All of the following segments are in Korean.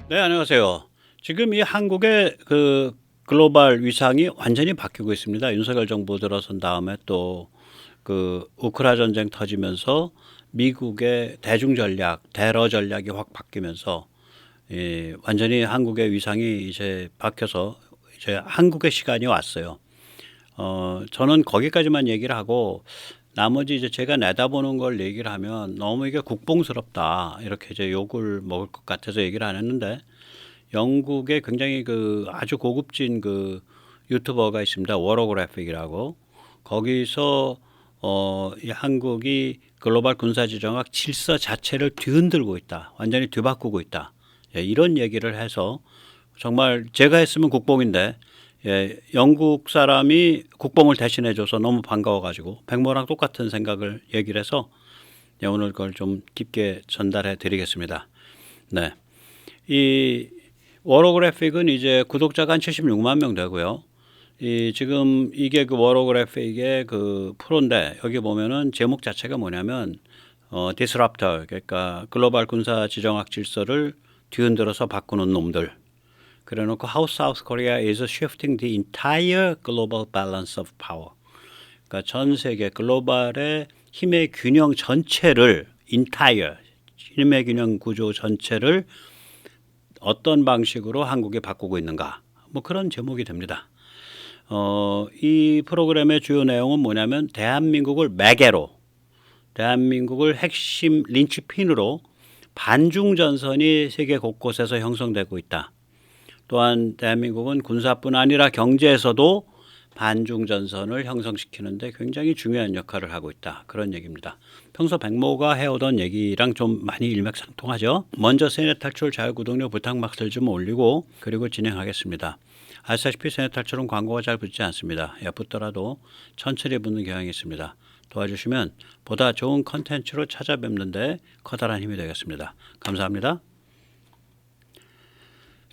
네, 안녕하세요. 지금 이 한국의 그 글로벌 위상이 완전히 바뀌고 있습니다. 윤석열 정부 들어선 다음에 또 그 우크라 전쟁 터지면서 미국의 대중 전략, 대러 전략이 확 바뀌면서 완전히 한국의 위상이 이제 바뀌어서 이제 한국의 시간이 왔어요. 저는 거기까지만 얘기를 하고 나머지 이제 제가 내다보는 걸 얘기를 하면 너무 이게 국뽕스럽다. 이렇게 이제 욕을 먹을 것 같아서 얘기를 안 했는데 영국에 굉장히 그 아주 고급진 그 유튜버가 있습니다. 워로그래픽이라고. 거기서 이 한국이 글로벌 군사지정학 질서 자체를 뒤흔들고 있다. 완전히 뒤바꾸고 있다. 예, 이런 얘기를 해서 정말 제가 했으면 국뽕인데 예, 영국 사람이 국뽕을 대신해줘서 너무 반가워가지고 백모랑 똑같은 생각을 얘기를 해서 예, 오늘 그걸 좀 깊게 전달해 드리겠습니다. 네. 이 워로그래픽은 이제 구독자가 한 76만 명 되고요. 지금 이게 그 워로그래픽의 그 프로인데 여기 보면은 제목 자체가 뭐냐면 디스럽터 그러니까 글로벌 군사 지정학 질서를 뒤흔들어서 바꾸는 놈들. 그래놓고 How South Korea is shifting the entire global balance of power. 그러니까 전 세계 글로벌의 힘의 균형 전체를 entire 힘의 균형 구조 전체를 어떤 방식으로 한국이 바꾸고 있는가 뭐 그런 제목이 됩니다. 이 프로그램의 주요 내용은 뭐냐면 대한민국을 매개로 대한민국을 핵심 린치핀으로 반중 전선이 세계 곳곳에서 형성되고 있다. 또한 대한민국은 군사뿐 아니라 경제에서도 반중 전선을 형성시키는데 굉장히 중요한 역할을 하고 있다. 그런 얘기입니다. 평소 백모가 해오던 얘기랑 좀 많이 일맥상통하죠. 먼저 세뇌 탈출 자유구독료 부탁막스를 좀 올리고 그리고 진행하겠습니다. 아시다시피 세뇌 탈출은 광고가 잘 붙지 않습니다. 붙더라도 천천히 붙는 경향이 있습니다. 도와주시면 보다 좋은 컨텐츠로 찾아뵙는데 커다란 힘이 되겠습니다. 감사합니다.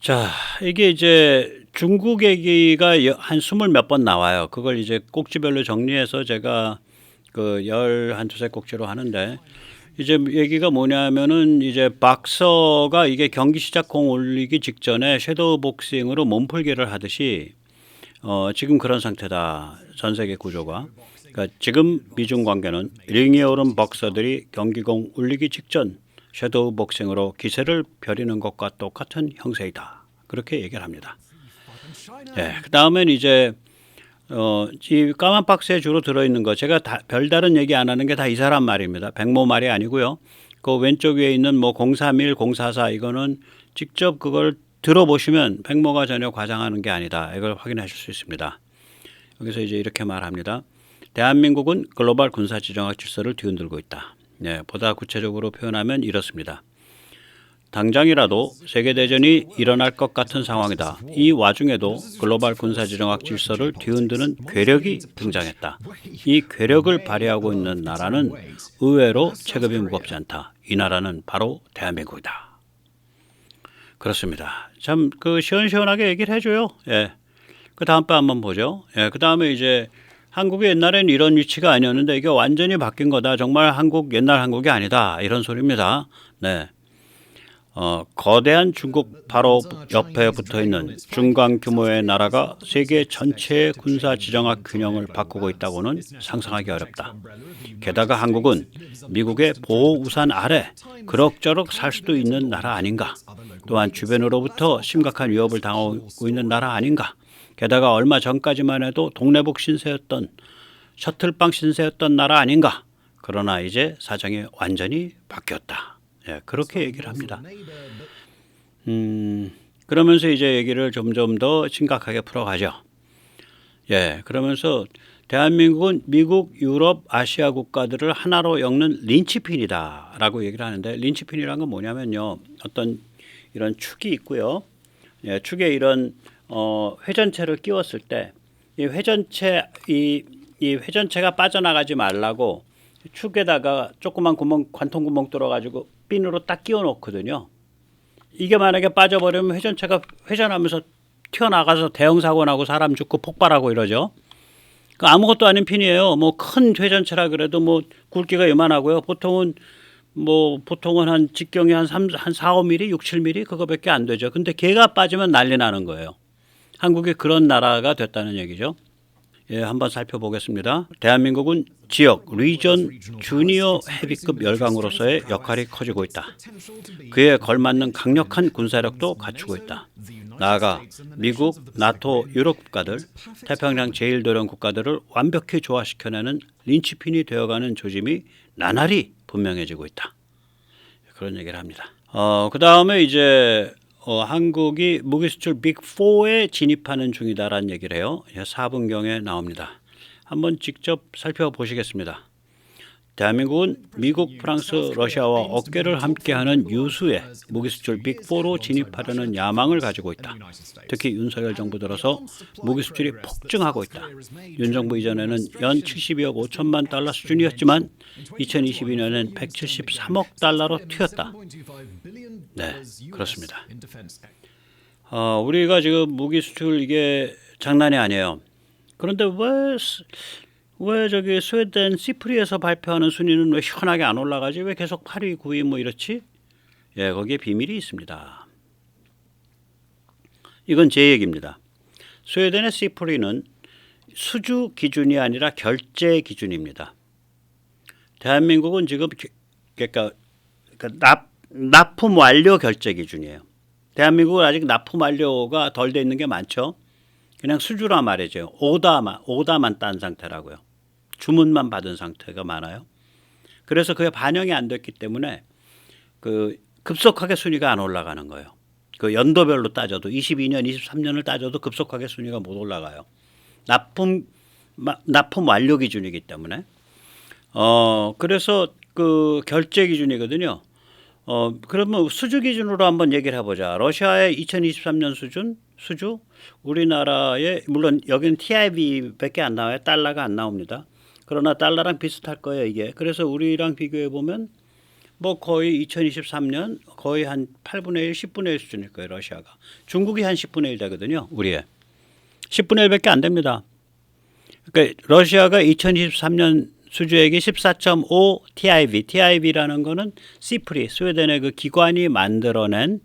자, 이게 이제 중국 얘기가 한 20몇 번 나와요. 그걸 이제 꼭지별로 정리해서 제가 그 한두 세 꼭지로 하는데 이제 얘기가 뭐냐면은 이제 박서가 이게 경기 시작 공 올리기 직전에 섀도우 복싱으로 몸풀기를 하듯이 지금 그런 상태다. 전 세계 구조가. 그러니까 지금 미중 관계는 링에 오른 박서들이 경기공 올리기 직전 섀도우 복싱으로 기세를 벼리는 것과 똑같은 형세이다. 그렇게 얘기를 합니다. 예, 그 다음엔 이제 이 까만 박스에 주로 들어있는 거 제가 별다른 얘기 안 하는 게 다 이 사람 말입니다. 백모 말이 아니고요. 그 왼쪽 위에 있는 뭐 031, 044 이거는 직접 그걸 들어보시면 백모가 전혀 과장하는 게 아니다. 이걸 확인하실 수 있습니다. 여기서 이제 이렇게 말합니다. 대한민국은 글로벌 군사지정학 질서를 뒤흔들고 있다. 네, 보다 구체적으로 표현하면 이렇습니다. 당장이라도 세계대전이 일어날 것 같은 상황이다. 이 와중에도 글로벌 군사지정학 질서를 뒤흔드는 괴력이 등장했다. 이 괴력을 발휘하고 있는 나라는 의외로 체급이 무겁지 않다. 이 나라는 바로 대한민국이다. 그렇습니다. 참 그 시원시원하게 얘기를 해줘요. 예. 그 다음 번 한번 보죠. 예. 그 다음에 이제 한국이 옛날엔 이런 위치가 아니었는데 이게 완전히 바뀐 거다. 정말 한국 옛날 한국이 아니다. 이런 소리입니다. 네. 거대한 중국 바로 옆에 붙어있는 중강 규모의 나라가 세계 전체의 군사 지정학 균형을 바꾸고 있다고는 상상하기 어렵다. 게다가 한국은 미국의 보호 우산 아래 그럭저럭 살 수도 있는 나라 아닌가. 또한 주변으로부터 심각한 위협을 당하고 있는 나라 아닌가. 게다가 얼마 전까지만 해도 동네북 신세였던 셔틀빵 신세였던 나라 아닌가. 그러나 이제 사정이 완전히 바뀌었다. 예, 그렇게 얘기를 합니다. 그러면서 이제 얘기를 점점 더 심각하게 풀어가죠. 예, 그러면서 대한민국은 미국, 유럽, 아시아 국가들을 하나로 엮는 린치핀이다라고 얘기를 하는데 린치핀이란 건 뭐냐면요, 어떤 이런 축이 있고요. 예, 축에 이런 회전체를 끼웠을 때 이 회전체 이 회전체가 빠져나가지 말라고 축에다가 조그만 구멍, 관통 구멍 뚫어가지고 핀으로 딱 끼워 놓거든요. 이게 만약에 빠져버리면 회전체가 회전하면서 튀어나가서 대형 사고 나고 사람 죽고 폭발하고 이러죠. 그 아무것도 아닌 핀이에요. 뭐 큰 회전체라 그래도 뭐 굵기가 요만하고요. 보통은 뭐 보통은 한 직경이 한 4, 5mm, 6, 7mm 그거밖에 안 되죠. 근데 걔가 빠지면 난리 나는 거예요. 한국이 그런 나라가 됐다는 얘기죠. 예, 한번 살펴보겠습니다. 대한민국은 지역, 리전 주니어 헤비급 열강으로서의 역할이 커지고 있다. 그에 걸맞는 강력한 군사력도 갖추고 있다. 나아가 미국, 나토, 유럽 국가들, 태평양 제1도령 국가들을 완벽히 조화시켜내는 린치핀이 되어가는 조짐이 나날이 분명해지고 있다. 그런 얘기를 합니다. 그 다음에 이제 한국이 무기 수출 빅4에 진입하는 중이다라는 얘기를 해요. 4분경에 나옵니다. 한번 직접 살펴보시겠습니다. 대한민국은 미국, 프랑스, 러시아와 어깨를 함께하는 유수의 무기 수출 빅4로 진입하려는 야망을 가지고 있다. 특히 윤석열 정부 들어서 무기 수출이 폭증하고 있다. 윤 정부 이전에는 연 72억 5천만 달러 수준이었지만 2022년엔 173억 달러로 튀었다. 네, 그렇습니다. 우리가 지금 무기 수출 이게 장난이 아니에요. 그런데 왜 저기 스웨덴 시프리에서 발표하는 순위는 왜 시원하게 안 올라가지? 왜 계속 8위, 9위 뭐 이렇지? 예, 거기에 비밀이 있습니다. 이건 제 얘기입니다. 스웨덴의 시프리는 수주 기준이 아니라 결제 기준입니다. 대한민국은 지금 그러니까 납품 완료 결제 기준이에요. 대한민국은 아직 납품 완료가 덜 돼 있는 게 많죠. 그냥 수주라 말이죠. 오다만 딴 상태라고요. 주문만 받은 상태가 많아요. 그래서 그게 반영이 안 됐기 때문에 그 급속하게 순위가 안 올라가는 거예요. 그 연도별로 따져도 22년, 23년을 따져도 급속하게 순위가 못 올라가요. 납품 완료 기준이기 때문에. 그래서 그 결제 기준이거든요. 그러면 수주 기준으로 한번 얘기를 해보자. 러시아의 2023년 수주, 우리나라의 물론 여기는 TIB밖에 안 나와요. 달러가 안 나옵니다. 그러나 달러랑 비슷할 거예요, 이게. 그래서 우리랑 비교해 보면 뭐 거의 2023년 거의 한 8분의 1, 10분의 1 수준일 거예요, 러시아가. 중국이 한 10분의 1 되거든요, 우리의. 10분의 1밖에 안 됩니다. 그러니까 러시아가 2023년 수주액이 14.5 TIB라는 거는 시프리, 스웨덴의 그 기관이 만들어낸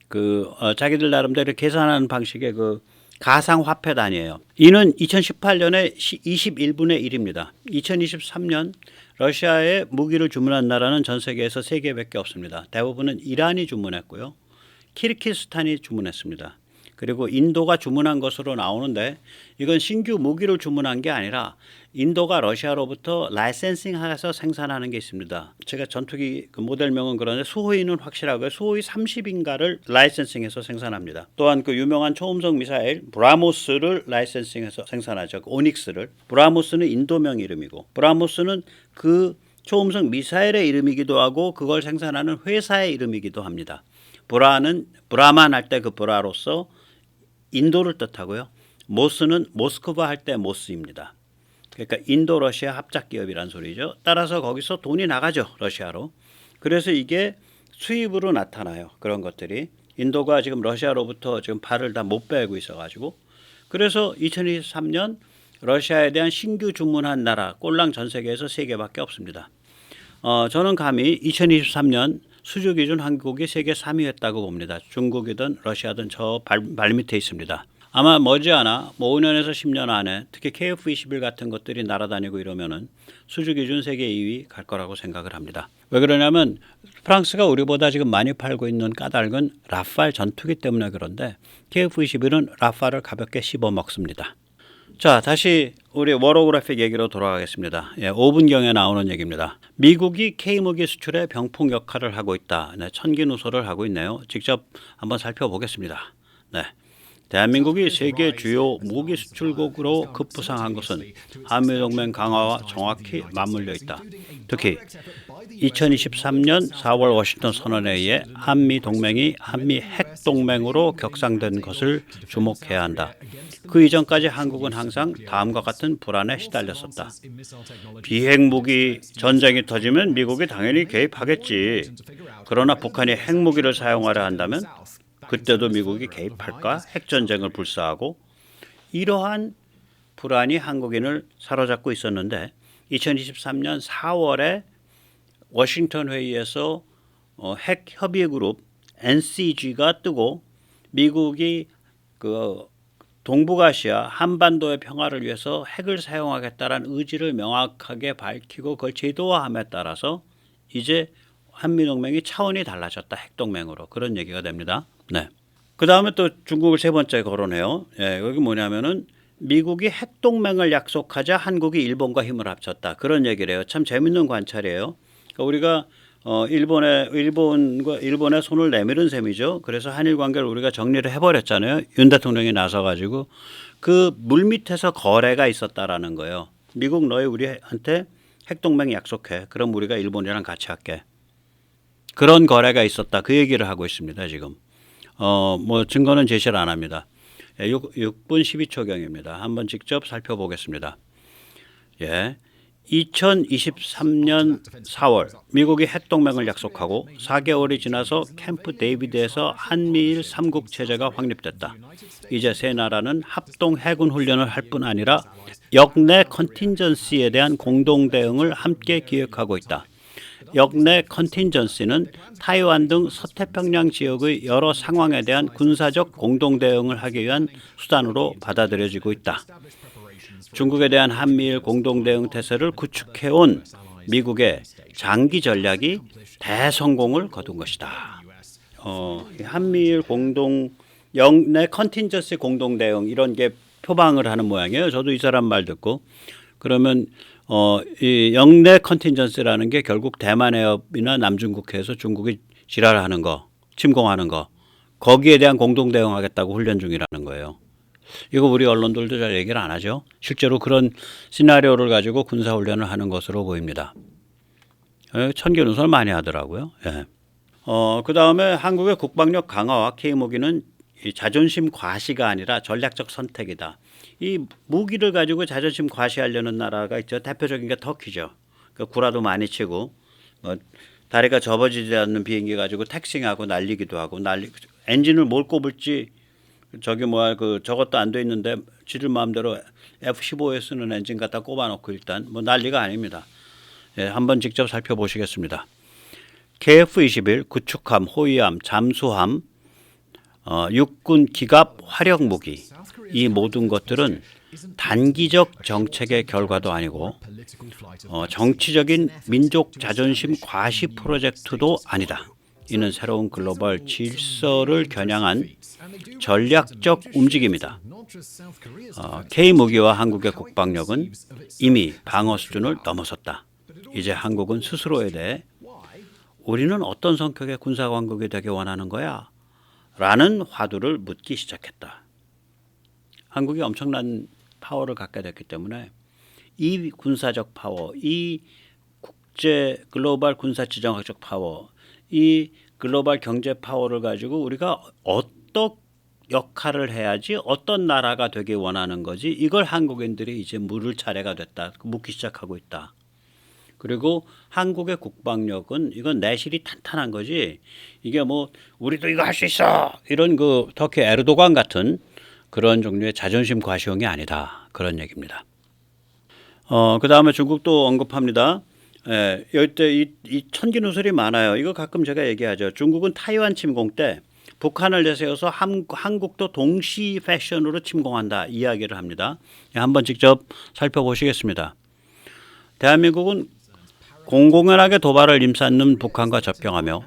그 자기들 나름대로 계산하는 방식의 그 가상 화폐 단위예요. 이는 2018년에 21분의 1입니다. 2023년 러시아에 무기를 주문한 나라는 전 세계에서 3개밖에 없습니다. 대부분은 이란이 주문했고요. 키르기스탄이 주문했습니다. 그리고 인도가 주문한 것으로 나오는데 이건 신규 무기를 주문한 게 아니라 인도가 러시아로부터 라이센싱해서 생산하는 게 있습니다. 제가 전투기 그 모델명은 그런데 수호위는 확실하고요. 수호위 30인가를 라이센싱해서 생산합니다. 또한 그 유명한 초음속 미사일 브라모스를 라이센싱해서 생산하죠. 그 오닉스를. 브라모스는 인도명 이름이고 브라모스는 그 초음속 미사일의 이름이기도 하고 그걸 생산하는 회사의 이름이기도 합니다. 브라만 할 때 그 브라로서 인도를 뜻하고요. 모스는 모스크바 할 때 모스입니다. 그러니까 인도 러시아 합작 기업이란 소리죠. 따라서 거기서 돈이 나가죠, 러시아로. 그래서 이게 수입으로 나타나요. 그런 것들이 인도가 지금 러시아로부터 지금 발을 다 못 빼고 있어가지고 그래서 2023년 러시아에 대한 신규 주문한 나라 꼴랑 전 세계에서 3개밖에 없습니다. 저는 감히 2023년 수주 기준 한국이 세계 3위였다고 봅니다. 중국이든 러시아든 저 발 밑에 있습니다. 아마 머지않아 5년에서 10년 안에 특히 KF-21 같은 것들이 날아다니고 이러면은 수주 기준 세계 2위 갈 거라고 생각을 합니다. 왜 그러냐면 프랑스가 우리보다 지금 많이 팔고 있는 까닭은 라팔 전투기 때문에 그런데 KF-21은 라팔을 가볍게 씹어 먹습니다. 자, 다시 우리 워로그래픽 얘기로 돌아가겠습니다. 5분경에 나오는 얘기입니다. 미국이 K무기 수출에 병풍 역할을 하고 있다. 네, 천기누설을 하고 있네요. 직접 한번 살펴보겠습니다. 네. 대한민국이 세계 주요 무기 수출국으로 급부상한 것은 한미동맹 강화와 정확히 맞물려 있다. 특히 2023년 4월 워싱턴 선언에 의해 한미동맹이 한미 핵동맹으로 격상된 것을 주목해야 한다. 그 이전까지 한국은 항상 다음과 같은 불안에 시달렸었다. 비핵무기 전쟁이 터지면 미국이 당연히 개입하겠지. 그러나 북한이 핵무기를 사용하려 한다면 그때도 미국이 개입할까? 핵전쟁을 불사하고 이러한 불안이 한국인을 사로잡고 있었는데 2023년 4월에 워싱턴 회의에서 핵 협의 그룹 NCG가 뜨고 미국이 그 동북아시아 한반도의 평화를 위해서 핵을 사용하겠다는 의지를 명확하게 밝히고 그걸 제도화함에 따라서 이제 한미동맹이 차원이 달라졌다. 핵동맹으로. 그런 얘기가 됩니다. 네. 그 다음에 또 중국을 세 번째 거론해요. 예, 여기 뭐냐면은 미국이 핵동맹을 약속하자 한국이 일본과 힘을 합쳤다. 그런 얘기를 해요. 참 재밌는 관찰이에요. 그러니까 우리가 일본의 손을 내밀은 셈이죠. 그래서 한일 관계를 우리가 정리를 해버렸잖아요. 윤 대통령이 나서가지고 그 물밑에서 거래가 있었다라는 거예요. 미국 너희 우리한테 핵동맹 약속해. 그럼 우리가 일본이랑 같이 할게. 그런 거래가 있었다. 그 얘기를 하고 있습니다. 지금. 뭐 증거는 제시를 안 합니다. 6분 12초경입니다. 한번 직접 살펴보겠습니다. 예. 2023년 4월 미국이 핵동맹을 약속하고 4개월이 지나서 캠프 데이비드에서 한미일 3국 체제가 확립됐다. 이제 세 나라는 합동 해군 훈련을 할 뿐 아니라 역내 컨틴전시에 대한 공동 대응을 함께 기획하고 있다. 역내 컨틴전시는 타이완 등 서태평양 지역의 여러 상황에 대한 군사적 공동 대응을 하기 위한 수단으로 받아들여지고 있다. 중국에 대한 한미일 공동 대응 태세를 구축해온 미국의 장기 전략이 대성공을 거둔 것이다. 한미일 공동 역내 컨틴전시 공동 대응 이런 게 표방을 하는 모양이에요. 저도 이 사람 말 듣고 그러면 이 역내 컨틴전시라는 게 결국 대만 해협이나 남중국해에서 중국이 지랄하는 거, 침공하는 거 거기에 대한 공동 대응하겠다고 훈련 중이라는 거예요. 이거 우리 언론들도 잘 얘기를 안 하죠. 실제로 그런 시나리오를 가지고 군사훈련을 하는 것으로 보입니다. 천기누설 많이 하더라고요. 예. 그 다음에 한국의 국방력 강화와 K무기는 이 자존심 과시가 아니라 전략적 선택이다. 이 무기를 가지고 자존심 과시하려는 나라가 있죠. 대표적인 게 터키죠. 그러니까 구라도 많이 치고 다리가 접어지지 않는 비행기 가지고 택싱하고 날리기도 하고 엔진을 뭘 꼽을지 저것도 안 돼 있는데 지들 마음대로 F-15에 쓰는 엔진 갖다 꼽아놓고 일단 뭐 난리가 아닙니다. 예, 한번 직접 살펴보시겠습니다. KF-21 구축함, 호위함, 잠수함, 육군 기갑 화력 무기 이 모든 것들은 단기적 정책의 결과도 아니고 정치적인 민족 자존심 과시 프로젝트도 아니다. 이는 새로운 글로벌 질서를 겨냥한 전략적 움직임이다. K무기와 한국의 국방력은 이미 방어 수준을 넘어섰다. 이제 한국은 스스로에 대해 우리는 어떤 성격의 군사강국이 되기 원하는 거야? 라는 화두를 묻기 시작했다. 한국이 엄청난 파워를 갖게 됐기 때문에 이 군사적 파워, 이 국제 글로벌 군사지정학적 파워, 이 글로벌 경제 파워를 가지고 우리가 어떤 역할을 해야지 어떤 나라가 되기 원하는 거지 이걸 한국인들이 이제 물을 차례가 됐다. 묻기 시작하고 있다. 그리고 한국의 국방력은 이건 내실이 탄탄한 거지 이게 뭐 우리도 이거 할 수 있어 이런 그 터키 에르도간 같은 그런 종류의 자존심 과시용이 아니다. 그런 얘기입니다. 그 다음에 중국도 언급합니다. 예, 이때 이 천기누설이 많아요. 이거 가끔 제가 얘기하죠. 중국은 타이완 침공 때 북한을 내세워서 한국도 동시 패션으로 침공한다 이야기를 합니다. 한번 직접 살펴보시겠습니다. 대한민국은 공공연하게 도발을 임쌓는 북한과 접경하며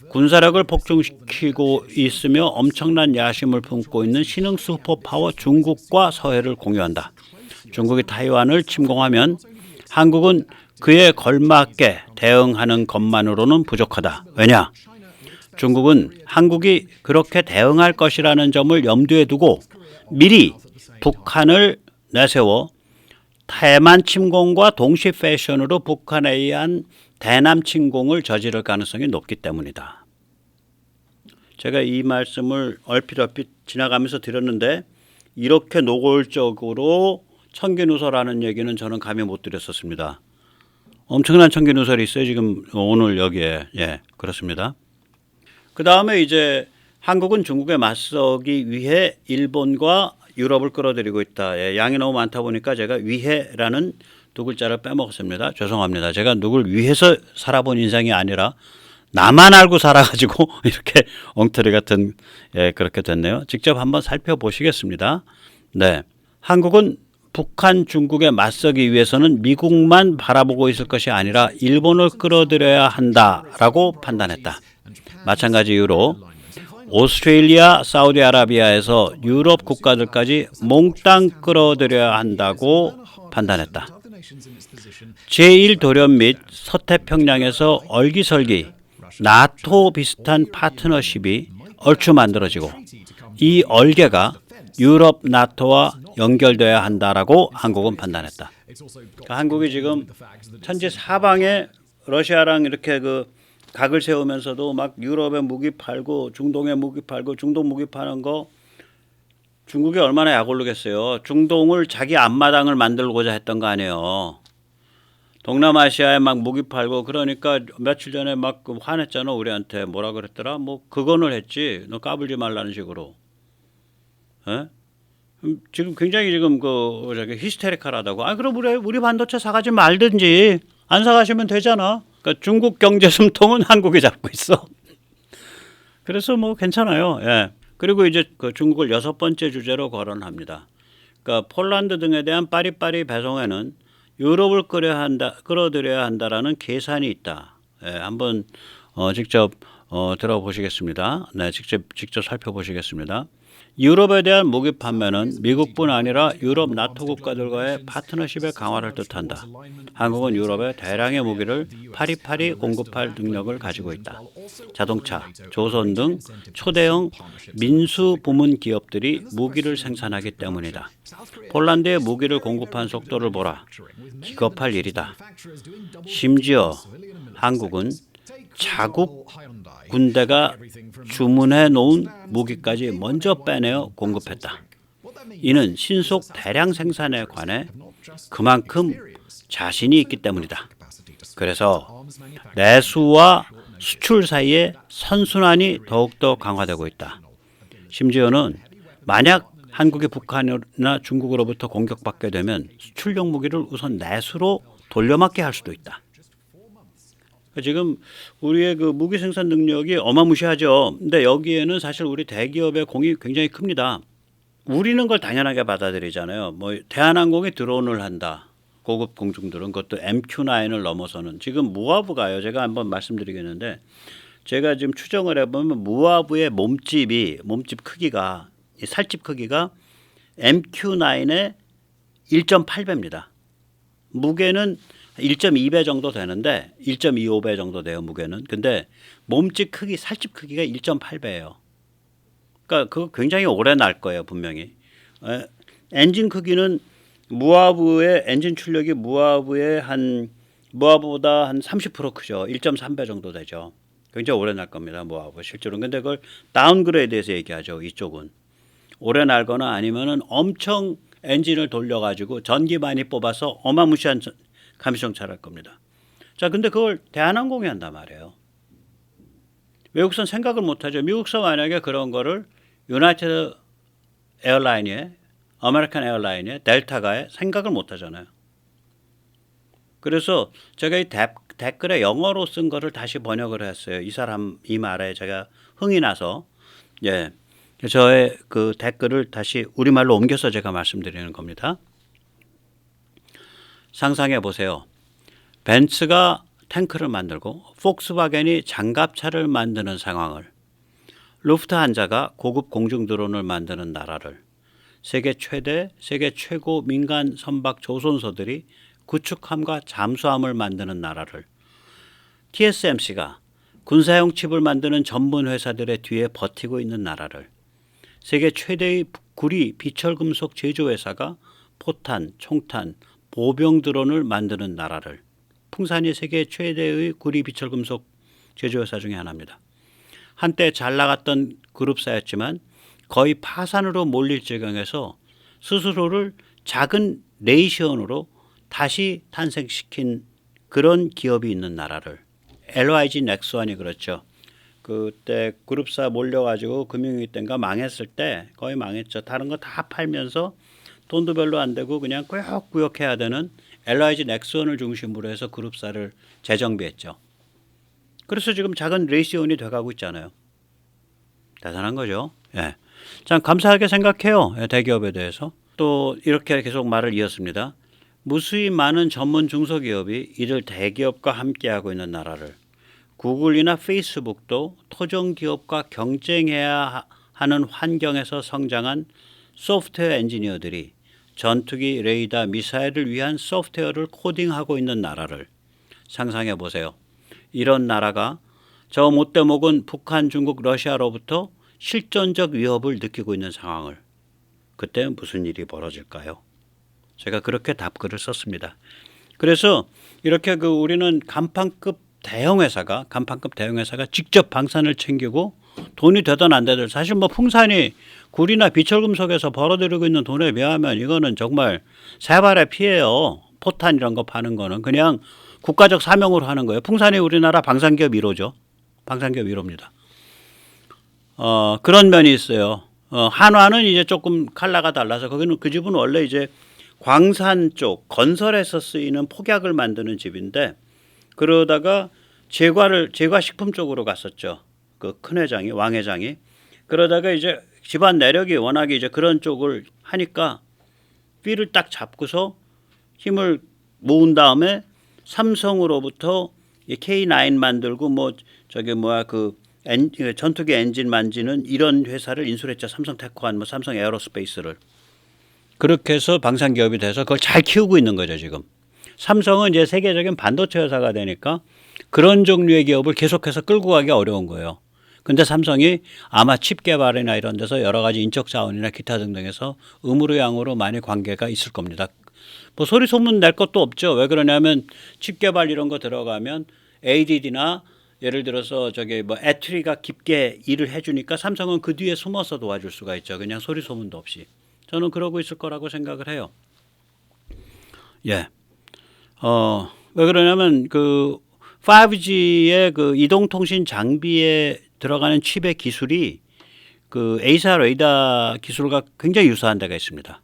군사력을 폭증시키고 있으며 엄청난 야심을 품고 있는 신흥 슈퍼파워 중국과 서해를 공유한다. 중국이 타이완을 침공하면 한국은 그에 걸맞게 대응하는 것만으로는 부족하다. 왜냐? 중국은 한국이 그렇게 대응할 것이라는 점을 염두에 두고 미리 북한을 내세워 대만 침공과 동시 패션으로 북한에 의한 대남 침공을 저지를 가능성이 높기 때문이다. 제가 이 말씀을 얼핏 지나가면서 드렸는데 이렇게 노골적으로 천기누설하는 얘기는 저는 감히 못 드렸었습니다. 엄청난 천기누설이 있어요. 지금 오늘 여기에. 예, 그렇습니다. 그 다음에 이제 한국은 중국에 맞서기 위해 일본과 유럽을 끌어들이고 있다. 예, 양이 너무 많다 보니까 제가 위해라는 두 글자를 빼먹었습니다. 죄송합니다. 제가 누굴 위해서 살아본 인생이 아니라 나만 알고 살아가지고 이렇게 엉터리 같은 그렇게 됐네요. 직접 한번 살펴보시겠습니다. 네, 한국은 북한, 중국에 맞서기 위해서는 미국만 바라보고 있을 것이 아니라 일본을 끌어들여야 한다라고 판단했다. 마찬가지 이유로 오스트레일리아, 사우디아라비아에서 유럽 국가들까지 몽땅 끌어들여야 한다고 판단했다. 제1도련 및 서태평양에서 얼기설기 나토 비슷한 파트너십이 얼추 만들어지고 이 얼개가 유럽 나토와 연결돼야 한다라고 한국은 판단했다. 그러니까 한국이 지금 천지 사방에 러시아랑 이렇게 그 각을 세우면서도 막 유럽에 무기 팔고 중동에 무기 팔고 중동 무기 파는 거 중국이 얼마나 약올르겠어요. 중동을 자기 앞마당을 만들고자 했던 거 아니에요. 동남아시아에 막 무기 팔고 그러니까 며칠 전에 막 화냈잖아. 우리한테 뭐라 그랬더라. 뭐 그거는 했지. 너 까불지 말라는 식으로. 에? 지금 굉장히 지금 그 저기 히스테리컬하다고. 아 그럼 우리 반도체 사가지 말든지 안 사가시면 되잖아. 그러니까 중국 경제 숨통은 한국이 잡고 있어. 그래서 뭐 괜찮아요. 예. 그리고 이제 그 중국을 6번째 주제로 거론합니다. 그러니까 폴란드 등에 대한 빠리빠리 배송에는 유럽을 끌어들여야 한다라는 계산이 있다. 예, 한번 직접 들어보시겠습니다. 네, 직접 살펴보시겠습니다. 유럽에 대한 무기 판매는 미국뿐 아니라 유럽 나토 국가들과의 파트너십의 강화를 뜻한다. 한국은 유럽에 대량의 무기를 파리파리 공급할 능력을 가지고 있다. 자동차, 조선 등 초대형 민수 부문 기업들이 무기를 생산하기 때문이다. 폴란드에 무기를 공급한 속도를 보라. 기겁할 일이다. 심지어 한국은 자국 군대가 주문해 놓은 무기까지 먼저 빼내어 공급했다. 이는 신속 대량 생산에 관해 그만큼 자신이 있기 때문이다. 그래서 내수와 수출 사이의 선순환이 더욱더 강화되고 있다. 심지어는 만약 한국이 북한이나 중국으로부터 공격받게 되면 수출용 무기를 우선 내수로 돌려막게 할 수도 있다. 지금 우리의 그 무기 생산 능력이 어마무시하죠. 근데 여기에는 사실 우리 대기업의 공이 굉장히 큽니다. 우리는 걸 당연하게 받아들이잖아요. 뭐 대한항공이 드론을 한다. 고급 공중들은 그것도 MQ-9을 넘어서는 지금 무아부가요. 제가 한번 말씀드리겠는데 제가 지금 추정을 해보면 무아부의 몸집 크기가 살집 크기가 MQ-9의 1.8배입니다. 무게는 1.2배 정도 되는데 1.25배 정도 돼요. 무게는. 근데 몸집 크기 살집 크기가 1.8배예요. 그러니까 그거 굉장히 오래 날 거예요. 분명히. 엔진 크기는 무아부의 엔진 출력이 무아부보다 한 30% 크죠. 1.3배 정도 되죠. 굉장히 오래 날 겁니다. 무아부 실제로는. 근데 그걸 다운그레이드해서 얘기하죠. 이쪽은. 오래 날거나 아니면은 엄청 엔진을 돌려가지고 전기 많이 뽑아서 어마무시한 감시정찰할 겁니다. 자, 근데 그걸 대한항공이 한단 말이에요. 외국선 생각을 못하죠. 미국서 만약에 그런 거를 유나이티드 에어라인에, 아메리칸 에어라인에, 델타가에 생각을 못하잖아요. 그래서 제가 이 댓글에 영어로 쓴 거를 다시 번역을 했어요. 이 사람 이 말에 제가 흥이 나서 저의 그 댓글을 다시 우리말로 옮겨서 제가 말씀드리는 겁니다. 상상해 보세요. 벤츠가 탱크를 만들고 폭스바겐이 장갑차를 만드는 상황을, 루프트한자가 고급 공중 드론을 만드는 나라를, 세계 최고 민간 선박 조선소들이 구축함과 잠수함을 만드는 나라를, TSMC가 군사용 칩을 만드는 전문 회사들의 뒤에 버티고 있는 나라를, 세계 최대의 구리 비철금속 제조회사가 포탄, 총탄, 보병 드론을 만드는 나라를, 풍산이 세계 최대의 구리 비철금속 제조회사 중에 하나입니다. 한때 잘 나갔던 그룹사였지만 거의 파산으로 몰릴 지경에서 스스로를 작은 레이시온으로 다시 탄생시킨 그런 기업이 있는 나라를, LYG 넥스원이 그렇죠. 그때 그룹사 몰려가지고 금융위기 때인가 망했을 때 거의 망했죠. 다른 거 다 팔면서 돈도 별로 안 되고 그냥 꾸역꾸역 해야 되는 LIG 넥슨을 중심으로 해서 그룹사를 재정비했죠. 그래서 지금 작은 레이시온이 돼가고 있잖아요. 대단한 거죠. 예. 참 감사하게 생각해요. 대기업에 대해서. 또 이렇게 계속 말을 이었습니다. 무수히 많은 전문 중소기업이 이들 대기업과 함께하고 있는 나라를 구글이나 페이스북도 토종 기업과 경쟁해야 하는 환경에서 성장한 소프트웨어 엔지니어들이 전투기, 레이더, 미사일을 위한 소프트웨어를 코딩하고 있는 나라를 상상해 보세요. 이런 나라가 저 못돼 먹은 북한, 중국, 러시아로부터 실존적 위협을 느끼고 있는 상황을 그때 무슨 일이 벌어질까요? 제가 그렇게 답글을 썼습니다. 그래서 이렇게 우리는 간판급 대형 회사가 직접 방산을 챙기고 돈이 되든 안 되든 사실 뭐 풍산이 구리나 비철금속에서 벌어들이고 있는 돈에 비하면 이거는 정말 세 발의 피해요. 포탄 이런 거 파는 거는 그냥 국가적 사명으로 하는 거예요. 풍산이 우리나라 방산기업 1호죠. 방산기업 1호입니다. 그런 면이 있어요. 한화는 이제 조금 칼라가 달라서 거기는 그 집은 원래 이제 광산 쪽 건설에서 쓰이는 폭약을 만드는 집인데 그러다가 제과 식품 쪽으로 갔었죠. 그 큰 회장이 왕 회장이 그러다가 이제 집안 내력이 워낙에 이제 그런 쪽을 하니까 삐를 딱 잡고서 힘을 모은 다음에 삼성으로부터 K9 만들고 전투기 엔진 만지는 이런 회사를 인수했죠. 삼성 테크환, 삼성 에어로스페이스를. 그렇게 해서 방산기업이 돼서 그걸 잘 키우고 있는 거죠, 지금. 삼성은 이제 세계적인 반도체 회사가 되니까 그런 종류의 기업을 계속해서 끌고 가기 어려운 거예요. 근데 삼성이 아마 칩 개발이나 이런 데서 여러 가지 인적 자원이나 기타 등등에서 음으로 양으로 많이 관계가 있을 겁니다. 뭐 소리 소문 낼 것도 없죠. 왜 그러냐면 칩 개발 이런 거 들어가면 ADD나 예를 들어서 애트리가 깊게 일을 해주니까 삼성은 그 뒤에 숨어서 도와줄 수가 있죠. 그냥 소리 소문도 없이. 저는 그러고 있을 거라고 생각을 해요. 예. 왜 그러냐면 5G의 이동통신 장비에 들어가는 칩의 기술이 A사 레이더 기술과 굉장히 유사한 데가 있습니다.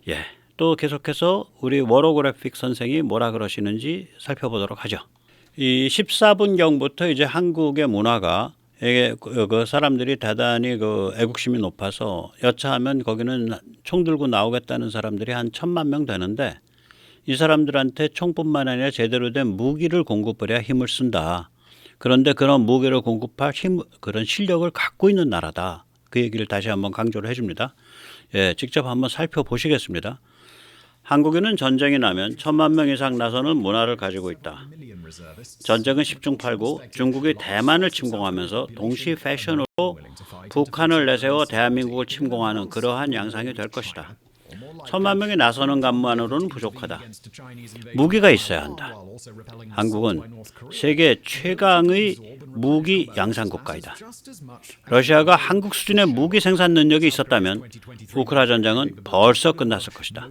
예. 또 계속해서 우리 워로그래픽 선생이 뭐라 그러시는지 살펴보도록 하죠. 이 14분경부터 이제 한국의 문화가 그 사람들이 대단히 애국심이 높아서 여차하면 거기는 총 들고 나오겠다는 사람들이 한 1,000만 명 되는데 이 사람들한테 총뿐만 아니라 제대로 된 무기를 공급을 해야 힘을 쓴다. 그런데 그런 무기를 공급할 그런 실력을 갖고 있는 나라다. 그 얘기를 다시 한번 강조를 해줍니다. 예, 직접 한번 살펴보시겠습니다. 한국에는 전쟁이 나면 1,000만 명 이상 나서는 문화를 가지고 있다. 전쟁은 10중 8구 중국이 대만을 침공하면서 동시 패션으로 북한을 내세워 대한민국을 침공하는 그러한 양상이 될 것이다. 1,000만 명이 나서는 것만으로는 부족하다. 무기가 있어야 한다. 한국은 세계 최강의 무기 양산 국가이다. 러시아가 한국 수준의 무기 생산 능력이 있었다면 우크라 전쟁은 벌써 끝났을 것이다.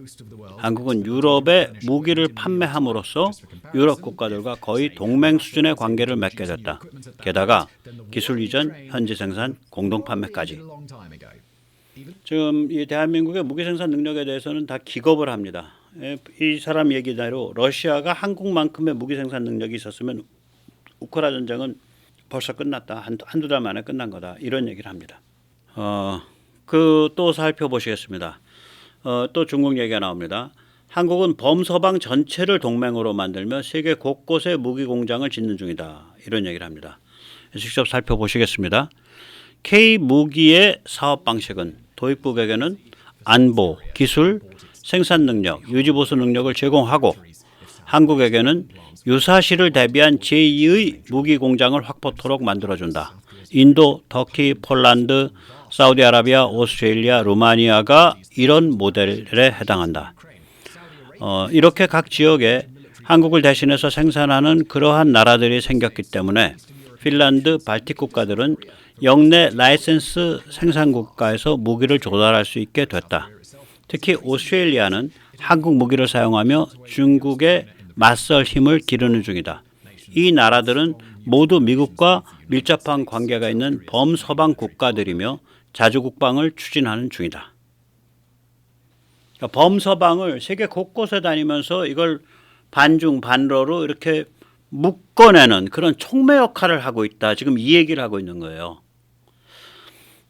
한국은 유럽에 무기를 판매함으로써 유럽 국가들과 거의 동맹 수준의 관계를 맺게 됐다. 게다가 기술 이전, 현지 생산, 공동 판매까지. 지금 이 대한민국의 무기 생산 능력에 대해서는 다 기겁을 합니다. 이 사람 얘기대로 러시아가 한국만큼의 무기 생산 능력이 있었으면 우크라 전쟁은 벌써 끝났다. 한두 달 만에 끝난 거다. 이런 얘기를 합니다. 또 살펴보시겠습니다. 또 중국 얘기가 나옵니다. 한국은 범서방 전체를 동맹으로 만들며 세계 곳곳에 무기 공장을 짓는 중이다. 이런 얘기를 합니다. 직접 살펴보시겠습니다. K무기의 사업 방식은 도입국에게는 안보, 기술, 생산 능력, 유지보수 능력을 제공하고 한국에게는 유사시를 대비한 제2의 무기 공장을 확보토록 만들어준다. 인도, 터키, 폴란드, 사우디아라비아, 오스트레일리아, 루마니아가 이런 모델에 해당한다. 이렇게 각 지역에 한국을 대신해서 생산하는 그러한 나라들이 생겼기 때문에 핀란드, 발틱 국가들은 영내 라이센스 생산 국가에서 무기를 조달할 수 있게 됐다. 특히 오스트레일리아는 한국 무기를 사용하며 중국의 맞설 힘을 기르는 중이다. 이 나라들은 모두 미국과 밀접한 관계가 있는 범서방 국가들이며 자주국방을 추진하는 중이다. 그러니까 범서방을 세계 곳곳에 다니면서 이걸 반중 반러로 이렇게 묶어내는 그런 촉매 역할을 하고 있다. 지금 이 얘기를 하고 있는 거예요.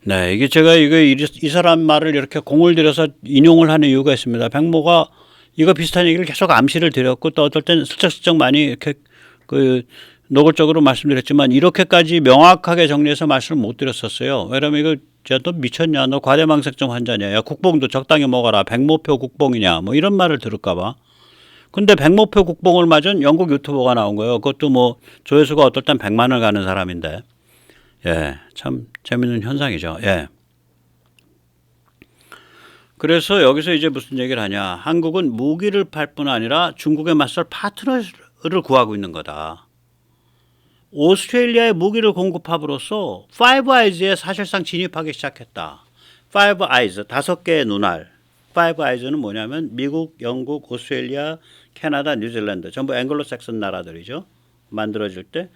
네, 이게 제가 이 사람 말을 이렇게 공을 들여서 인용을 하는 이유가 있습니다. 백모가 이거 비슷한 얘기를 계속 암시를 드렸고 또 어떨 땐 슬쩍슬쩍 많이 이렇게 그 노골적으로 말씀드렸지만 이렇게까지 명확하게 정리해서 말씀을 못 드렸었어요. 왜냐면 이거 야, 너 미쳤냐? 너 과대망색증 환자냐? 야, 국뽕도 적당히 먹어라. 백모표 국뽕이냐? 뭐 이런 말을 들을까봐. 근데 백모표 국뽕을 맞은 영국 유튜버가 나온 거예요. 그것도 뭐 조회수가 어떨 땐 100만을 가는 사람인데. 예, 참 재밌는 현상이죠. 예. 그래서 여기서 이제 무슨 얘기를 하냐. 한국은 무기를 팔 뿐 아니라 중국에 맞설 파트너를 구하고 있는 거다. 오스트레일리아에 무기를 공급함으로써 파이브 아이즈에 사실상 진입하기 시작했다. 파이브 아이즈, 5개의 눈알. 파이브 아이즈는 뭐냐면 미국, 영국, 오스트레일리아, 캐나다, 뉴질랜드 전부 앵글로색슨 나라들이죠. 만들어질 때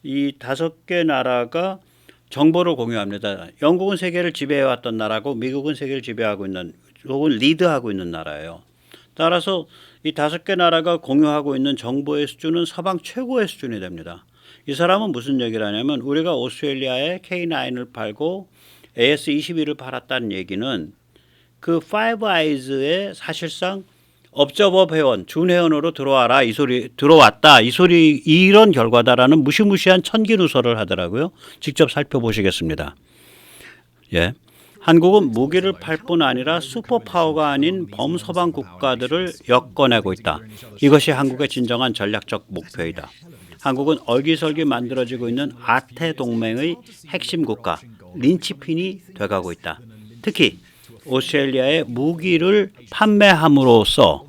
이 5개 나라가 정보를 공유합니다. 영국은 세계를 지배해왔던 나라고 미국은 세계를 지배하고 있는 혹은 리드하고 있는 나라예요. 따라서 이 5개 나라가 공유하고 있는 정보의 수준은 서방 최고의 수준이 됩니다. 이 사람은 무슨 얘기를 하냐면 우리가 오스트레일리아에 K9을 팔고 AS-21을 팔았다는 얘기는 그 파이브 아이즈에 사실상 업저버 회원, 준회원으로 들어와라 이 소리 들어왔다 이 소리 이런 결과다라는 무시무시한 천기 누설을 하더라고요. 직접 살펴보시겠습니다. 예, 한국은 무기를 팔 뿐 아니라 슈퍼파워가 아닌 범서방 국가들을 엮어내고 있다. 이것이 한국의 진정한 전략적 목표이다. 한국은 얼기설기 만들어지고 있는 아태 동맹의 핵심 국가, 린치핀이 돼가고 있다. 특히 오스트레일리아에 무기를 판매함으로써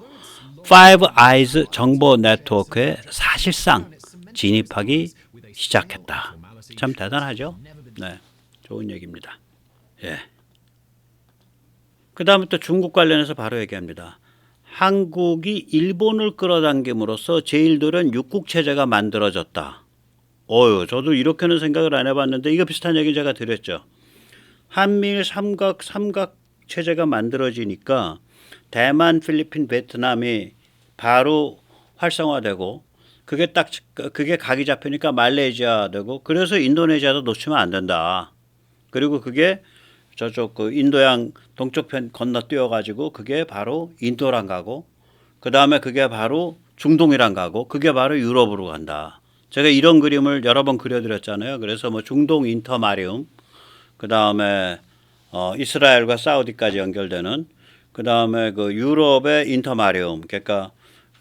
파이브 아이즈 정보 네트워크에 사실상 진입하기 시작했다. 참 대단하죠? 네, 좋은 얘기입니다. 예. 그 다음부터 중국 관련해서 바로 얘기합니다. 한국이 일본을 끌어당김으로써 제1도련 육국체제가 만들어졌다. 저도 이렇게는 생각을 안 해봤는데 이거 비슷한 얘기 제가 드렸죠. 한미일 삼각 체제가 만들어지니까 대만, 필리핀, 베트남이 바로 활성화되고 그게 각이 잡히니까 말레이시아 되고 그래서 인도네시아도 놓치면 안 된다. 그리고 그게 저쪽 그 인도양 동쪽편 건너뛰어 가지고 그게 바로 인도랑 가고 그 다음에 그게 바로 중동이랑 가고 그게 바로 유럽으로 간다. 제가 이런 그림을 여러 번 그려드렸잖아요. 그래서 뭐 중동 인터마리움 그 다음에 이스라엘과 사우디까지 연결되는 그 다음에 그 유럽의 인터마리움 그러니까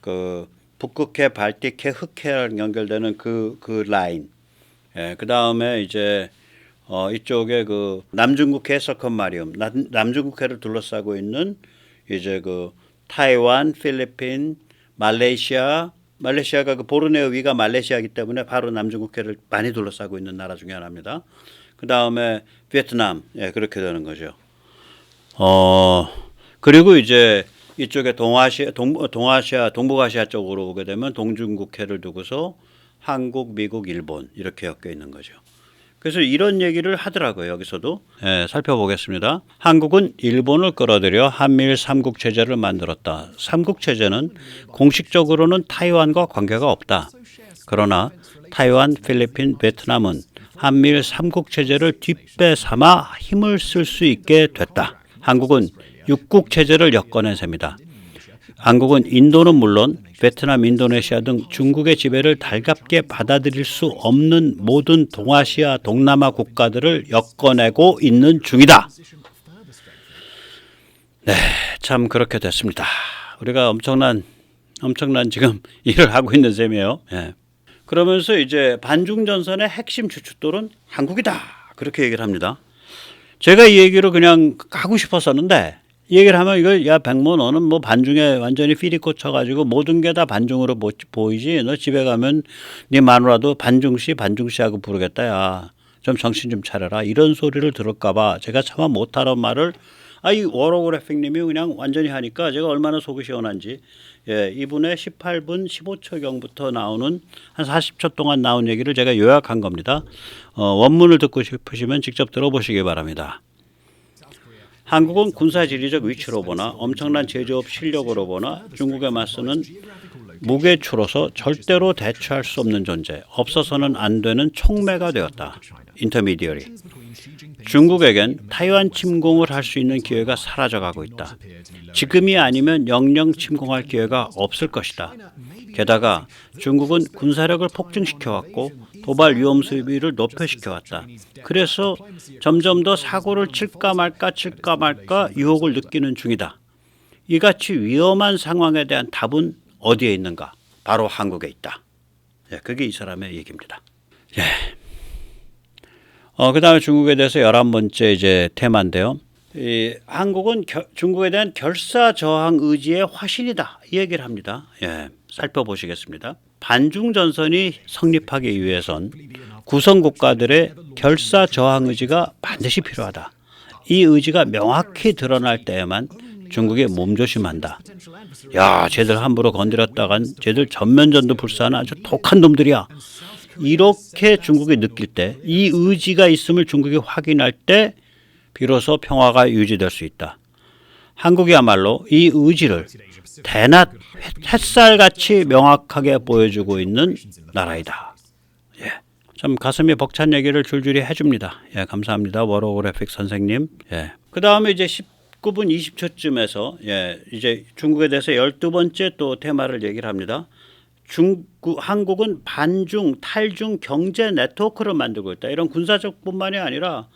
그 북극해, 발틱해, 흑해랑 연결되는 그 라인. 예, 그 다음에 이제 이쪽에 그 남중국해 서컨마리움, 남중국해를 둘러싸고 있는 이제 그 타이완, 필리핀, 말레이시아가 그 보르네오 위가 말레이시아이기 때문에 바로 남중국해를 많이 둘러싸고 있는 나라 중에 하나입니다. 그 다음에 베트남, 예, 그렇게 되는 거죠. 그리고 이제 이쪽에 동북아시아 쪽으로 오게 되면 동중국해를 두고서 한국, 미국, 일본 이렇게 엮여 있는 거죠. 그래서 이런 얘기를 하더라고요. 여기서도 살펴보겠습니다. 한국은 일본을 끌어들여 한미일 삼국체제를 만들었다. 삼국체제는 공식적으로는 타이완과 관계가 없다. 그러나 타이완, 필리핀, 베트남은 한미일 삼국체제를 뒷배 삼아 힘을 쓸 수 있게 됐다. 한국은 육국체제를 엮어낸 셈이다. 한국은 인도는 물론 베트남, 인도네시아 등 중국의 지배를 달갑게 받아들일 수 없는 모든 동아시아, 동남아 국가들을 엮어내고 있는 중이다. 네, 참 그렇게 됐습니다. 우리가 엄청난 지금 일을 하고 있는 셈이에요. 예. 그러면서 이제 반중전선의 핵심 주춧돌은 한국이다. 그렇게 얘기를 합니다. 제가 이 얘기를 그냥 하고 싶었었는데 이 얘기를 하면 이거 야 백모 너는 뭐 반중에 완전히 피리 꽂혀가지고 모든 게 다 반중으로 보이지. 너 집에 가면 네 마누라도 반중씨 하고 부르겠다. 야 좀 정신 좀 차려라. 이런 소리를 들을까봐 제가 차마 못하는 말을 이 워로그래픽님이 그냥 완전히 하니까 제가 얼마나 속이 시원한지. 예, 이분의 18분 15초경부터 나오는 한 40초 동안 나온 얘기를 제가 요약한 겁니다. 원문을 듣고 싶으시면 직접 들어보시기 바랍니다. 한국은 군사 지리적 위치로 보나 엄청난 제조업 실력으로 보나 중국에 맞서는 무게추로서 절대로 대처할 수 없는 존재, 없어서는 안 되는 촉매가 되었다. 인터미디어리. 중국에겐 타이완 침공을 할 수 있는 기회가 사라져가고 있다. 지금이 아니면 영영 침공할 기회가 없을 것이다. 게다가 중국은 군사력을 폭증시켜왔고 도발 위험 수위를 높여시켜왔다. 그래서 점점 더 사고를 칠까 말까 유혹을 느끼는 중이다. 이같이 위험한 상황에 대한 답은 어디에 있는가? 바로 한국에 있다. 예, 그게 이 사람의 얘기입니다. 예. 그 다음에 중국에 대해서 11번째 이제 테마인데요. 한국은 중국에 대한 결사저항 의지의 화신이다. 이 얘기를 합니다. 예, 살펴보시겠습니다. 반중전선이 성립하기 위해선 구성국가들의 결사저항 의지가 반드시 필요하다. 이 의지가 명확히 드러날 때에만 중국이 몸조심한다. 야, 쟤들 함부로 건드렸다간 쟤들 전면전도 불사하는 아주 독한 놈들이야. 이렇게 중국이 느낄 때, 이 의지가 있음을 중국이 확인할 때 비로소 평화가 유지될 수 있다. 한국이야말로 이 의지를 대낮 햇살같이 명확하게 보여주고 있는 나라이다. 예. 좀 가슴이 벅찬 얘기를 줄줄이 해줍니다. 예, 감사합니다. 워로그래픽 선생님. 예. 그 다음에 이제 19분 20초쯤에서 이제 중국에 대해서 12번째 또 테마를 얘기를 합니다. 한국은 반중, 탈중 경제 네트워크를 만들고 있다. 이런 군사적뿐만이 아니라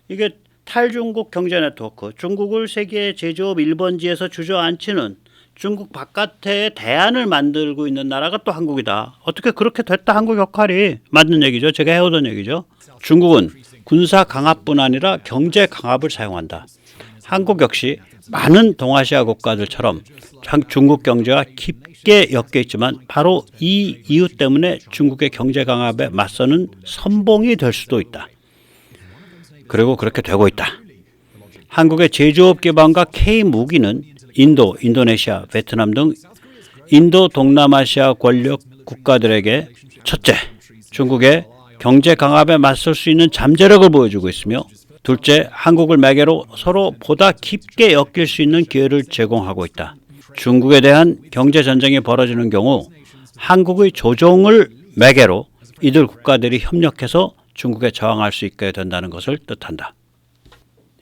이게 탈중국 경제 네트워크, 중국을 세계 제조업 1번지에서 주저앉히는 중국 바깥에 대안을 만들고 있는 나라가 또 한국이다. 어떻게 그렇게 됐다. 한국 역할이 맞는 얘기죠. 제가 해오던 얘기죠. 중국은 군사 강압뿐 아니라 경제 강압을 사용한다. 한국 역시 많은 동아시아 국가들처럼 중국 경제와 깊게 엮여 있지만 바로 이 이유 때문에 중국의 경제 강압에 맞서는 선봉이 될 수도 있다. 그리고 그렇게 되고 있다. 한국의 제조업 기반과 K무기는 인도, 인도네시아, 베트남 등 인도 동남아시아 권력 국가들에게 첫째, 중국의 경제 강압에 맞설 수 있는 잠재력을 보여주고 있으며 둘째, 한국을 매개로 서로 보다 깊게 엮일 수 있는 기회를 제공하고 있다. 중국에 대한 경제 전쟁이 벌어지는 경우 한국의 조종을 매개로 이들 국가들이 협력해서 중국에 저항할 수 있게 된다는 것을 뜻한다.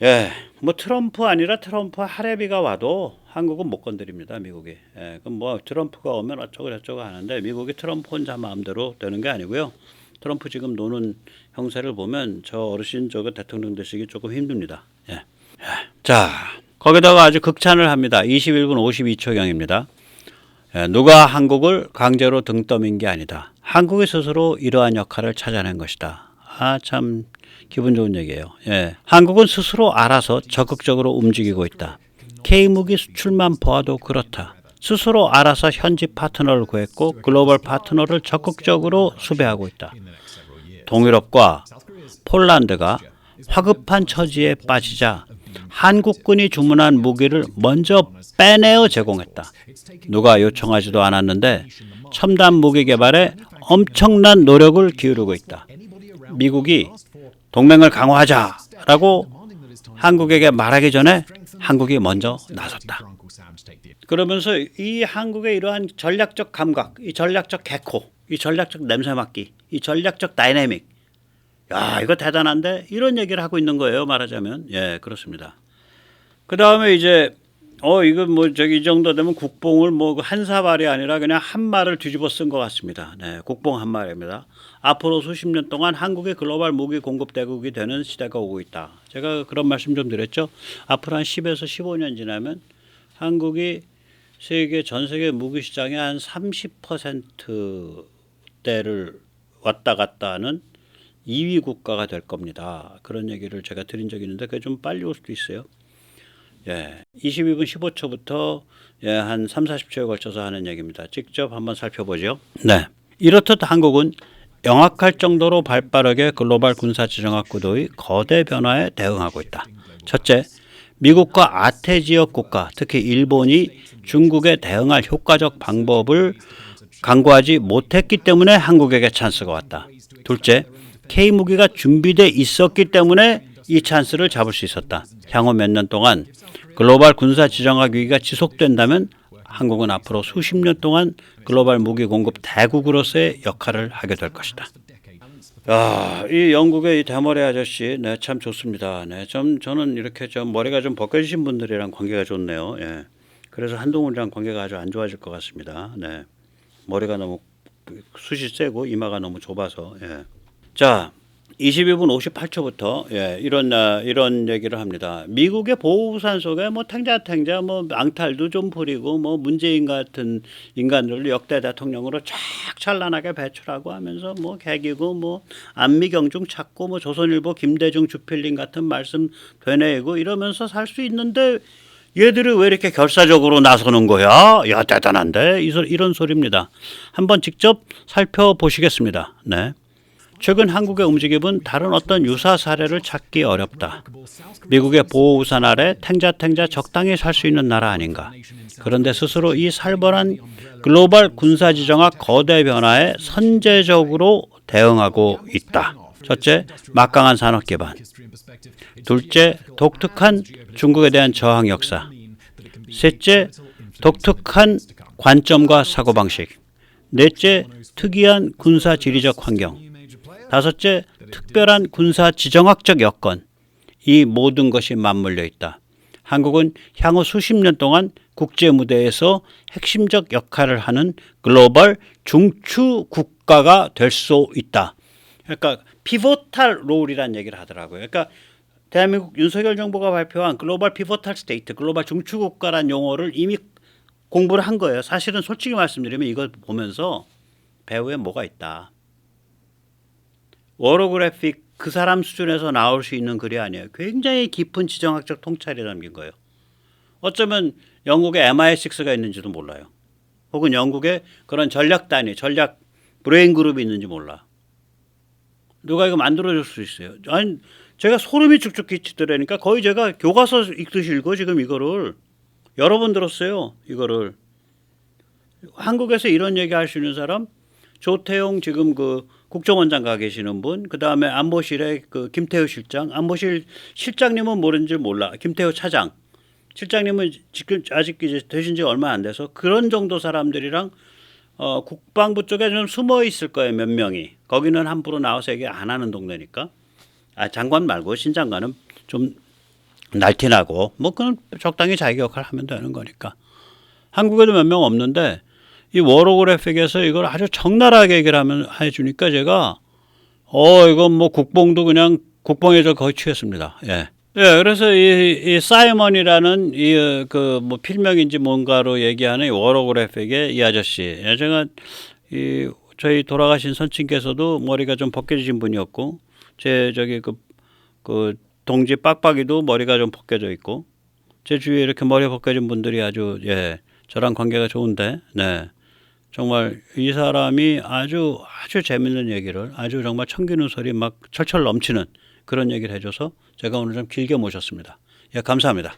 예, 뭐 트럼프 아니라 트럼프 할애비가 와도 한국은 못 건드립니다. 미국이. 예, 그럼 뭐 트럼프가 오면 어쩌고 저쩌고 하는데 미국이 트럼프 혼자 마음대로 되는 게 아니고요. 트럼프 지금 노는 형세를 보면 저 어르신 저거 대통령 되시기 조금 힘듭니다. 예. 자, 거기다가 아주 극찬을 합니다. 21분 52초경입니다. 예, 누가 한국을 강제로 등 떠민 게 아니다. 한국이 스스로 이러한 역할을 찾아낸 것이다. 아, 참 기분 좋은 얘기예요. 예. 한국은 스스로 알아서 적극적으로 움직이고 있다. K무기 수출만 보아도 그렇다. 스스로 알아서 현지 파트너를 구했고 글로벌 파트너를 적극적으로 수배하고 있다. 동유럽과 폴란드가 화급한 처지에 빠지자 한국군이 주문한 무기를 먼저 빼내어 제공했다. 누가 요청하지도 않았는데 첨단 무기 개발에 엄청난 노력을 기울이고 있다. 미국이 동맹을 강화하자라고 한국에게 말하기 전에 한국이 먼저 나섰다. 그러면서 이 한국의 이러한 전략적 감각, 이 전략적 개코, 이 전략적 냄새 맡기, 이 전략적 다이내믹, 야, 이거 대단한데 이런 얘기를 하고 있는 거예요. 말하자면. 예, 그렇습니다. 그 다음에 이제 이거 뭐 저기 이 정도 되면 국뽕을 뭐 한 사발이 아니라 그냥 한 말을 뒤집어 쓴 것 같습니다. 네, 국뽕 한 말입니다. 앞으로 수십 년 동안 한국의 글로벌 무기 공급 대국이 되는 시대가 오고 있다. 제가 그런 말씀 좀 드렸죠. 앞으로 한 10에서 15년 지나면 한국이 전 세계 무기 시장의 한 30%대를 왔다 갔다 하는 2위 국가가 될 겁니다. 그런 얘기를 제가 드린 적이 있는데 그게 좀 빨리 올 수도 있어요. 예, 22분 15초부터 한 3, 40초에 걸쳐서 하는 얘기입니다. 직접 한번 살펴보죠. 네, 이렇듯 한국은 영악할 정도로 발빠르게 글로벌 군사지정학 구도의 거대 변화에 대응하고 있다. 첫째, 미국과 아태 지역 국가, 특히 일본이 중국에 대응할 효과적 방법을 강구하지 못했기 때문에 한국에게 찬스가 왔다. 둘째, K무기가 준비돼 있었기 때문에 이 찬스를 잡을 수 있었다. 향후 몇 년 동안 글로벌 군사 지정학 위기가 지속된다면 한국은 앞으로 수십 년 동안 글로벌 무기 공급 대국으로서의 역할을 하게 될 것이다. 이 영국의 이 대머리 아저씨, 네, 참 좋습니다. 네, 저는 이렇게 좀 머리가 좀 벗겨지신 분들이랑 관계가 좋네요. 예. 그래서 한동훈이랑 관계가 아주 안 좋아질 것 같습니다. 네, 머리가 너무 숱이 세고 이마가 너무 좁아서. 예. 자, 22분 58초부터 이런 얘기를 합니다. 미국의 보호우산 속에 뭐 탱자 뭐 앙탈도 좀 부리고 뭐 문재인 같은 인간들을 역대 대통령으로 쫙 찬란하게 배출하고 하면서 뭐 개기고 뭐 안미경중 찾고 뭐 조선일보 김대중 주필링 같은 말씀 되뇌이고 이러면서 살 수 있는데 얘들이 왜 이렇게 결사적으로 나서는 거야? 야, 대단한데? 이런 소리입니다. 한번 직접 살펴보시겠습니다. 네. 최근 한국의 움직임은 다른 어떤 유사 사례를 찾기 어렵다. 미국의 보호우산 아래 탱자 적당히 살 수 있는 나라 아닌가. 그런데 스스로 이 살벌한 글로벌 군사지정학 거대 변화에 선제적으로 대응하고 있다. 첫째, 막강한 산업 기반. 둘째, 독특한 중국에 대한 저항 역사. 셋째, 독특한 관점과 사고방식. 넷째, 특이한 군사 지리적 환경. 다섯째, 특별한 군사 지정학적 여건. 이 모든 것이 맞물려 있다. 한국은 향후 수십 년 동안 국제 무대에서 핵심적 역할을 하는 글로벌 중추 국가가 될 수 있다. 그러니까 피보탈 롤이라는 얘기를 하더라고요. 그러니까 대한민국 윤석열 정부가 발표한 글로벌 피보탈 스테이트, 글로벌 중추 국가라는 용어를 이미 공부를 한 거예요. 사실은 솔직히 말씀드리면 이걸 보면서 배후에 뭐가 있다. 워로그래픽 그 사람 수준에서 나올 수 있는 글이 아니에요. 굉장히 깊은 지정학적 통찰이 담긴 거예요. 어쩌면 영국에 MI6가 있는지도 몰라요. 혹은 영국에 그런 전략 단위, 전략 브레인 그룹이 있는지 몰라. 누가 이거 만들어줄 수 있어요. 아니, 제가 소름이 쭉쭉 끼치더라니까 거의 제가 교과서 읽듯이 읽어 지금 이거를. 여러 번 들었어요. 이거를. 한국에서 이런 얘기 할 수 있는 사람, 조태용 지금 그 국정원장 가 계시는 분, 그 다음에 안보실의 그 김태우 실장, 안보실 실장님은 모르는지 몰라. 김태우 차장, 실장님은 지금 아직 이제 되신 지 얼마 안 돼서 그런 정도 사람들이랑 국방부 쪽에 좀 숨어 있을 거예요. 몇 명이. 거기는 함부로 나와서 얘기 안 하는 동네니까. 장관 말고 신장관은 좀 날티나고 뭐 그건 적당히 자기 역할을 하면 되는 거니까. 한국에도 몇 명 없는데 이 워로그래픽에서 이걸 아주 적나라하게 얘기를 해주니까 제가 이건 뭐 국뽕도 그냥 국뽕에 저 거의 취했습니다. 예. 그래서 이 사이먼이라는 이 그 뭐 필명인지 뭔가로 얘기하는 이 워로그래픽의 이 아저씨. 제가 저희 돌아가신 선친께서도 머리가 좀 벗겨진 분이었고, 제 저기 그 동지 빡빡이도 머리가 좀 벗겨져 있고, 제 주위에 이렇게 머리 벗겨진 분들이 아주 저랑 관계가 좋은데, 네. 정말 이 사람이 아주 재밌는 얘기를 아주 정말 청기누설이 막 철철 넘치는 그런 얘기를 해줘서 제가 오늘 좀 길게 모셨습니다. 감사합니다.